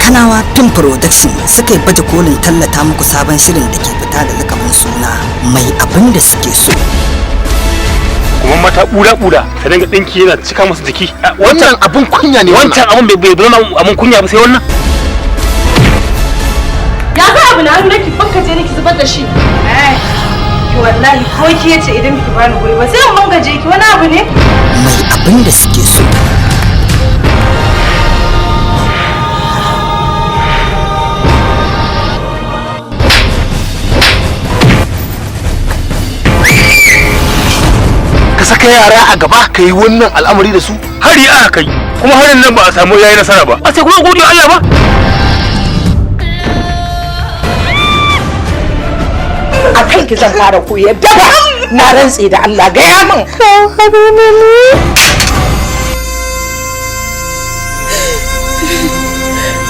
Kanawa Film Production suka yi baje kolin tallata muku sabon shirin da ke fita da lakabin suna mai abin da suke so. Kuma mata bura ta dinga dinki yana cika musu jiki. Wannan abun kunya ne. Wancan abun bai zama abun kunya ba sai wannan. Ya ga abu na hannu nake banka je niki zubar da shi. Ki wallahi ko ki yace idan ki bani guri ba sai mun gaje ki wani abu ne. Mai abin da suke so. Ka saka yara a gaba ka yi wannan al'amari da su. Hari aka kai kuma harin nan ba a samu yayi nasara ba. A sai kuma gode Allah ba. A kan ki zan fara koyar daba na rantse da Allah gaya min.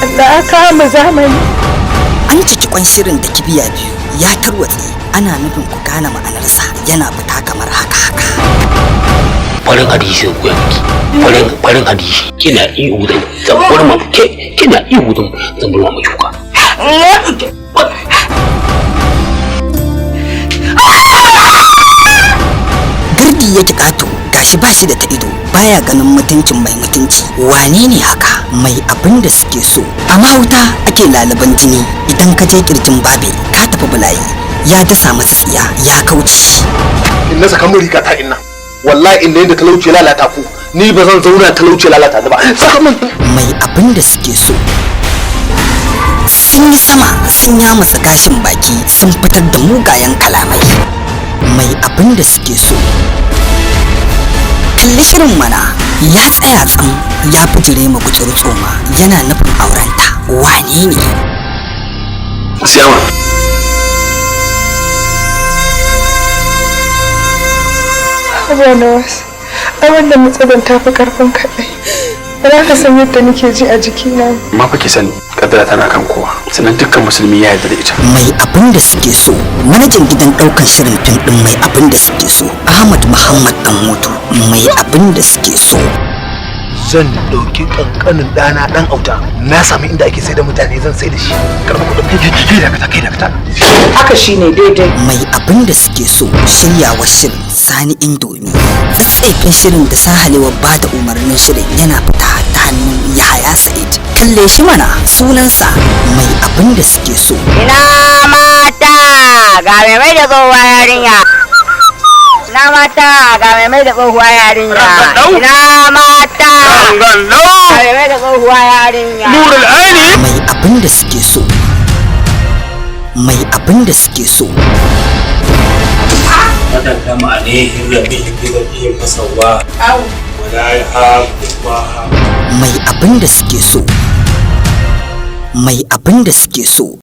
Allah ka mu zamani. An ciki kwan shirin da kibiya biyu ya tarwatse, ana nufin ku gane ma'anarsa yana fita kamar haka. Farin hadisi ku yanki. Farin hadisi kina ihu da zambar ma kina ihu da zambar ma shuka. Gardi yake kato gashi ba shi da ta ido, baya ganin mutuncin mai mutunci. Wane ne haka? Mai abin da suke so. A mahauta ake lalaban jini, idan ka je kirjin babe ka tafi bulayi, ya dasa masa tsiya ya kauce. In na saka mun riga ta inna. Wallahi inda yadda talauci lalata ku, ni ba zan zauna talauci lalata da ba. Saka mun. Mai abin da suke so. Sun yi sama, sun yamutsa gashin baki, sun fitar da mugayen kalamai. Mai abin da suke so. Kalli shirin mana, ya tsaya tsam, ya bijire ma gutsuru tsoma, yana nufin aurenta. Wane ne? Siyawa. Abuwa a wannan matsalar ta fi karfin kaɗai. Ba za ka san yadda nake ji a jikina. Ma fa ki sani, kaddara tana kan kowa. Sannan dukkan musulmi ya yarda da ita. Mai abin da suke so. Manajan gidan ɗaukar shirin fim ɗin mai abin da suke so, Ahmad Muhammad Danmoto. Mai abin da suke so. Zan ɗauki ƙanƙanin ɗana ɗan auta. Na sami inda ake sai da mutane zan sai da shi. Karɓa kuɗin kai da kata. Haka shine daidai. Mai abin da suke so. Shiryawa shirin Sani Indomi. Tsatsefen shirin da sahalewa ba da umarnin shirin yana fita ta hannun Yahaya Sa'id. Kalle shi mana, sunansa Mai abin da suke so. Ina mata ga mai da tsohuwa yarinya. Ina mata ga mai da tsohuwa yarinya. Ina mata ga mai da tsohuwa yarinya. Nurul aini. Mai abin da suke so. Mai abin da suke so. Wata kama ne rabi da fasawa. Wala ha kuma. Mai abin da suke so. Mai abin da suke so.